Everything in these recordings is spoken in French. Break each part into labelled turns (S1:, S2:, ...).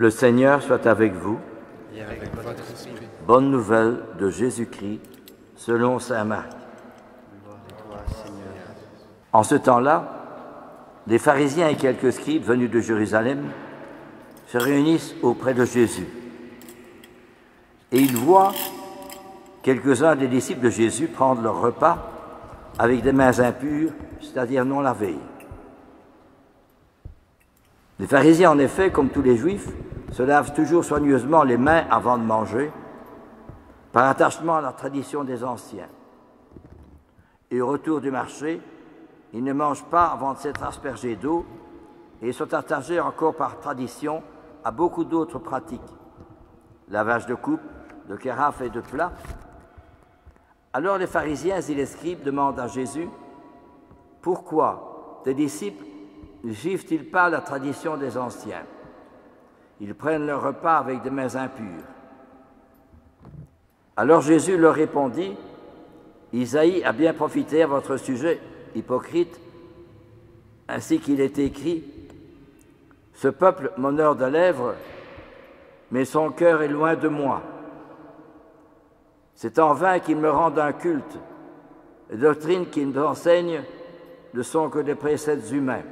S1: Le Seigneur soit avec vous.
S2: Et avec votre esprit.
S1: Bonne nouvelle de Jésus-Christ selon saint Marc.
S2: Gloire à toi, Seigneur.
S1: En ce temps-là, les pharisiens et quelques scribes venus de Jérusalem se réunissent auprès de Jésus. Et ils voient quelques-uns des disciples de Jésus prendre leur repas avec des mains impures, c'est-à-dire non lavées. Les pharisiens, en effet, comme tous les juifs, se lavent toujours soigneusement les mains avant de manger, par attachement à la tradition des anciens. Et au retour du marché, ils ne mangent pas avant de s'être aspergés d'eau et sont attachés encore par tradition à beaucoup d'autres pratiques. Lavage de coupes, de carafes et de plats. Alors les pharisiens et les scribes demandent à Jésus « Pourquoi tes disciples ne suivent-ils pas la tradition des anciens? Ils prennent leur repas avec des mains impures. » Alors Jésus leur répondit « Isaïe a bien profité à votre sujet, hypocrite, ainsi qu'il est écrit « Ce peuple m'honore de lèvres, mais son cœur est loin de moi. C'est en vain qu'ils me rendent un culte. Les doctrines qu'ils enseignent ne sont que des préceptes humains.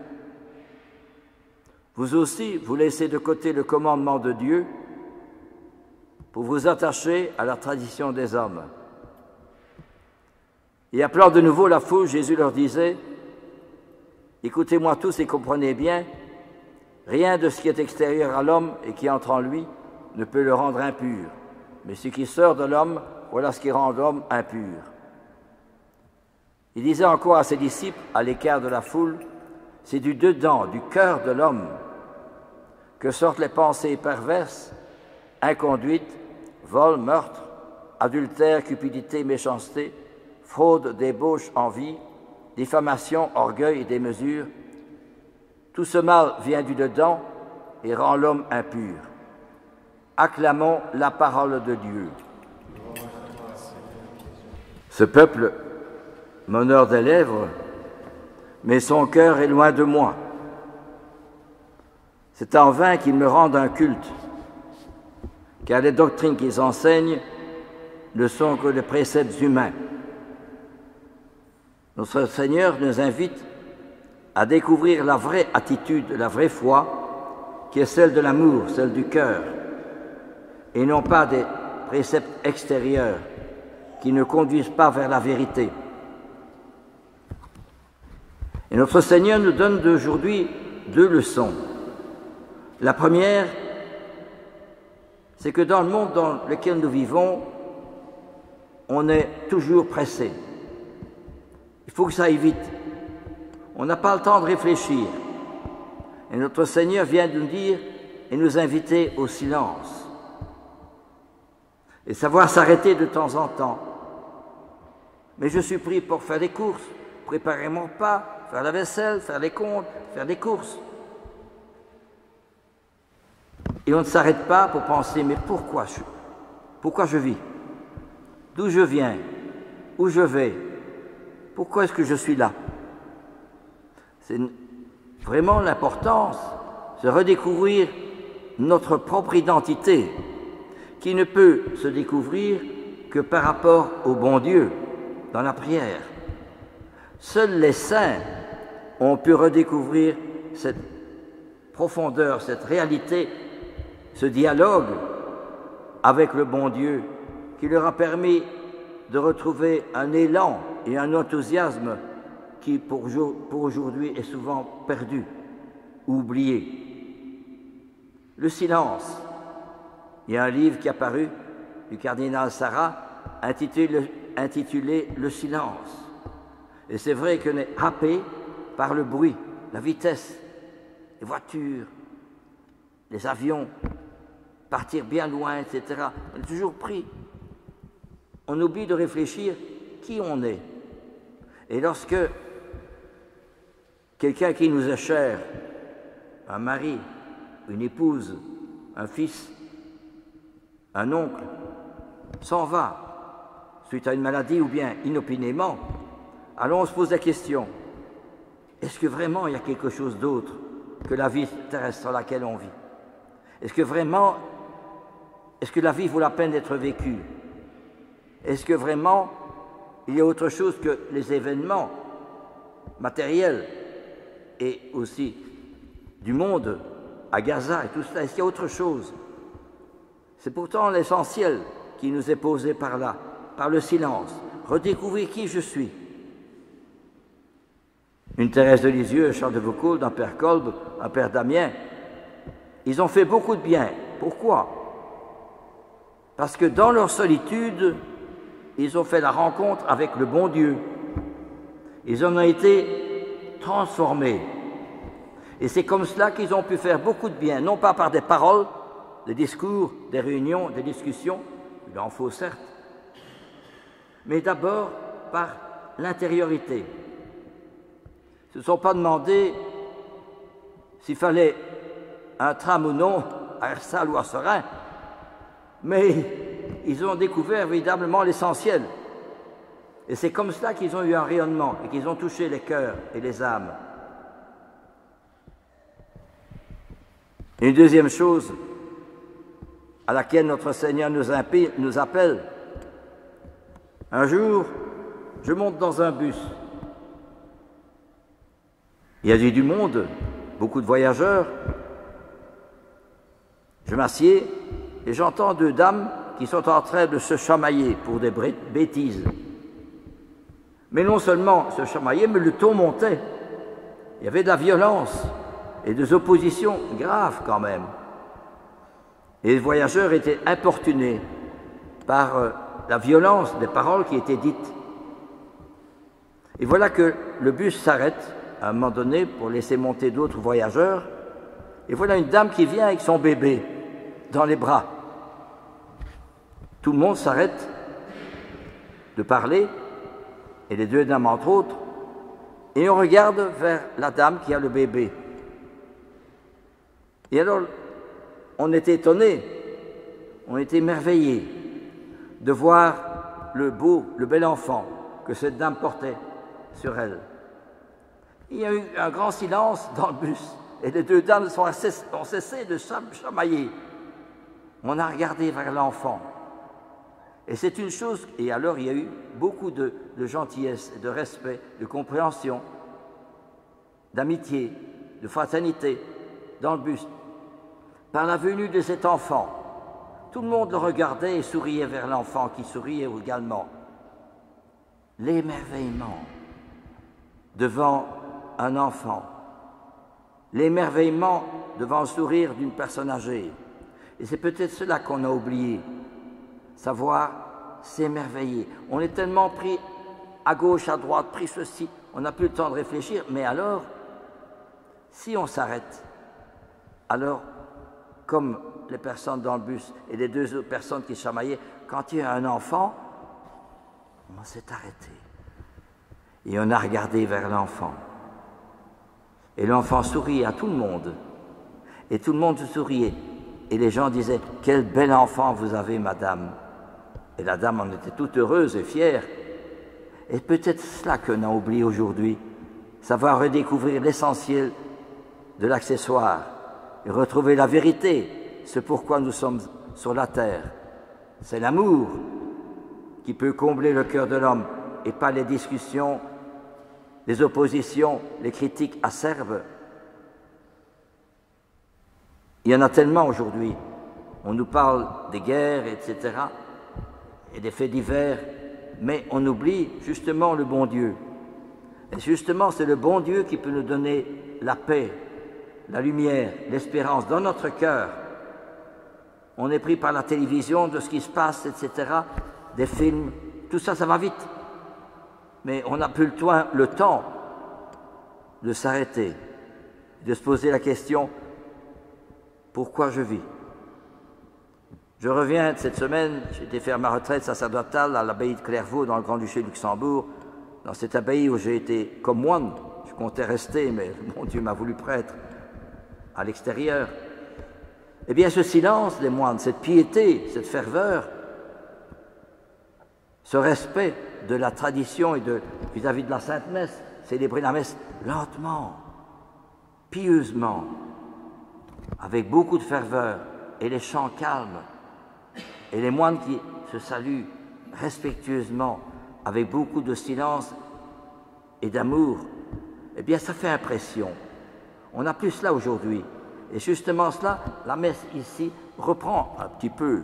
S1: Vous aussi, vous laissez de côté le commandement de Dieu pour vous attacher à la tradition des hommes. » Et appelant de nouveau la foule, Jésus leur disait « Écoutez-moi tous et comprenez bien, rien de ce qui est extérieur à l'homme et qui entre en lui ne peut le rendre impur, mais ce qui sort de l'homme, voilà ce qui rend l'homme impur. » Il disait encore à ses disciples, à l'écart de la foule, « C'est du dedans, du cœur de l'homme, que sortent les pensées perverses, inconduites, vol, meurtre, adultère, cupidité, méchanceté, fraude, débauche, envie, diffamation, orgueil et démesure. Tout ce mal vient du dedans et rend l'homme impur. Acclamons la parole de Dieu. Ce peuple m'honore des lèvres, mais son cœur est loin de moi. C'est en vain qu'ils me rendent un culte, car les doctrines qu'ils enseignent ne sont que des préceptes humains. Notre Seigneur nous invite à découvrir la vraie attitude, la vraie foi, qui est celle de l'amour, celle du cœur, et non pas des préceptes extérieurs qui ne conduisent pas vers la vérité. Et notre Seigneur nous donne d'aujourd'hui deux leçons. La première, c'est que dans le monde dans lequel nous vivons, on est toujours pressé. Il faut que ça aille vite. On n'a pas le temps de réfléchir. Et notre Seigneur vient de nous dire et nous inviter au silence. Et savoir s'arrêter de temps en temps. Mais je suis pris pour faire des courses, préparer mon repas, faire la vaisselle, faire les comptes, faire des courses. Et on ne s'arrête pas pour penser, mais pourquoi je vis? D'où je viens? Où je vais? Pourquoi est-ce que je suis là? C'est vraiment l'importance de redécouvrir notre propre identité, qui ne peut se découvrir que par rapport au bon Dieu, dans la prière. Seuls les saints ont pu redécouvrir cette profondeur, cette réalité, ce dialogue avec le bon Dieu, qui leur a permis de retrouver un élan et un enthousiasme qui, pour aujourd'hui, est souvent perdu ou oublié. Le silence. Il y a un livre qui est apparu du cardinal Sarah intitulé « Le silence ». Et c'est vrai qu'on est happé par le bruit, la vitesse, les voitures, les avions, partir bien loin, etc. On est toujours pris. On oublie de réfléchir qui on est. Et lorsque quelqu'un qui nous est cher, un mari, une épouse, un fils, un oncle, s'en va suite à une maladie ou bien inopinément, alors on se pose la question, est-ce que vraiment il y a quelque chose d'autre que la vie terrestre sur laquelle on vit? Est-ce que vraiment, est-ce que la vie vaut la peine d'être vécue? Est-ce que vraiment il y a autre chose que les événements matériels et aussi du monde à Gaza et tout cela? Est-ce qu'il y a autre chose? C'est pourtant l'essentiel qui nous est posé par là, par le silence. Redécouvrir qui je suis. Une Thérèse de Lisieux, un Charles de Foucault, un Père Kolb, un Père Damien, ils ont fait beaucoup de bien. Pourquoi? Parce que dans leur solitude, ils ont fait la rencontre avec le bon Dieu. Ils en ont été transformés. Et c'est comme cela qu'ils ont pu faire beaucoup de bien, non pas par des paroles, des discours, des réunions, des discussions, il en faut certes, mais d'abord par l'intériorité. Ils ne se sont pas demandé s'il fallait un tram ou non à Herstal ou à Serein, mais ils ont découvert véritablement l'essentiel. Et c'est comme cela qu'ils ont eu un rayonnement et qu'ils ont touché les cœurs et les âmes. Une deuxième chose à laquelle notre Seigneur nous appelle. Un jour, je monte dans un bus. Il y a du monde, beaucoup de voyageurs. Je m'assieds et j'entends deux dames qui sont en train de se chamailler pour des bêtises. Mais non seulement se chamailler, mais le ton montait. Il y avait de la violence et des oppositions graves quand même. Et les voyageurs étaient importunés par la violence des paroles qui étaient dites. Et voilà que le bus s'arrête à un moment donné pour laisser monter d'autres voyageurs. Et voilà une dame qui vient avec son bébé dans les bras. Tout le monde s'arrête de parler, et les deux dames entre autres, et on regarde vers la dame qui a le bébé. Et alors, on était étonnés, on était émerveillés de voir le bel enfant que cette dame portait sur elle. Il y a eu un grand silence dans le bus, et les deux dames ont cessé de chamailler. On a regardé vers l'enfant. Et c'est une chose, et alors il y a eu beaucoup de gentillesse, de respect, de compréhension, d'amitié, de fraternité dans le bus. Par la venue de cet enfant, tout le monde le regardait et souriait vers l'enfant qui souriait également. L'émerveillement devant un enfant, l'émerveillement devant le sourire d'une personne âgée. Et c'est peut-être cela qu'on a oublié, savoir s'émerveiller. On est tellement pris à gauche, à droite, pris ceci, on n'a plus le temps de réfléchir. Mais alors, si on s'arrête, alors, comme les personnes dans le bus et les deux autres personnes qui chamaillaient, quand il y a un enfant, on s'est arrêté. Et on a regardé vers l'enfant. Et l'enfant souriait à tout le monde. Et tout le monde souriait. Et les gens disaient « Quel bel enfant vous avez, madame !» Et la dame en était toute heureuse et fière. Et peut-être cela qu'on a oublié aujourd'hui, savoir redécouvrir l'essentiel de l'accessoire et retrouver la vérité, ce pourquoi nous sommes sur la terre. C'est l'amour qui peut combler le cœur de l'homme et pas les discussions, les oppositions, les critiques acerbes. Il y en a tellement aujourd'hui. On nous parle des guerres, etc., et des faits divers, mais on oublie justement le bon Dieu. Et justement, c'est le bon Dieu qui peut nous donner la paix, la lumière, l'espérance dans notre cœur. On est pris par la télévision de ce qui se passe, etc., des films, tout ça, ça va vite. Mais on n'a plus le temps de s'arrêter, de se poser la question « Pourquoi je vis ?» Je reviens de cette semaine, j'ai été faire ma retraite sacerdotale à l'abbaye de Clairvaux dans le Grand-Duché de Luxembourg, dans cette abbaye où j'ai été comme moine. Je comptais rester, mais mon Dieu m'a voulu prêtre à l'extérieur. Eh bien, ce silence des moines, cette piété, cette ferveur, ce respect de la tradition et vis-à-vis de la Sainte Messe, célébrer la messe lentement, pieusement, avec beaucoup de ferveur, et les chants calmes, et les moines qui se saluent respectueusement, avec beaucoup de silence et d'amour, eh bien ça fait impression. On n'a plus cela aujourd'hui. Et justement cela, la messe ici reprend un petit peu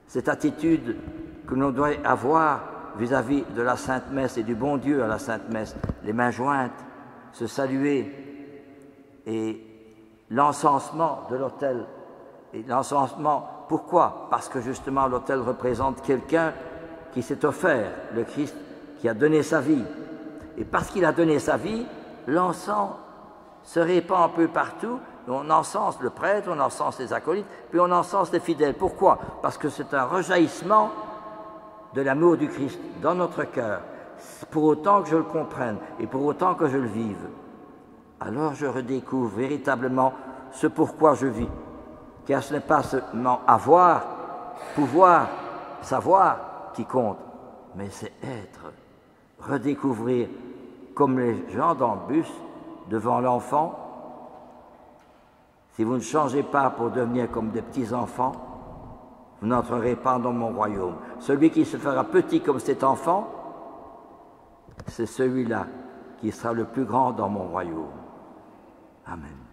S1: cette attitude que l'on doit avoir vis-à-vis de la Sainte Messe et du bon Dieu à la Sainte Messe, les mains jointes, se saluer, et l'encensement de l'autel. Et l'encensement, pourquoi? Parce que justement l'autel représente quelqu'un qui s'est offert, le Christ qui a donné sa vie. Et parce qu'il a donné sa vie, l'encens se répand un peu partout. On encense le prêtre, on encense les acolytes, puis on encense les fidèles. Pourquoi? Parce que c'est un rejaillissement de l'amour du Christ dans notre cœur, pour autant que je le comprenne et pour autant que je le vive. Alors je redécouvre véritablement ce pourquoi je vis. Car ce n'est pas seulement avoir, pouvoir, savoir qui compte, mais c'est être, redécouvrir comme les gens dans le bus devant l'enfant. Si vous ne changez pas pour devenir comme des petits-enfants, vous n'entrerez pas dans mon royaume. Celui qui se fera petit comme cet enfant, c'est celui-là qui sera le plus grand dans mon royaume. Amen.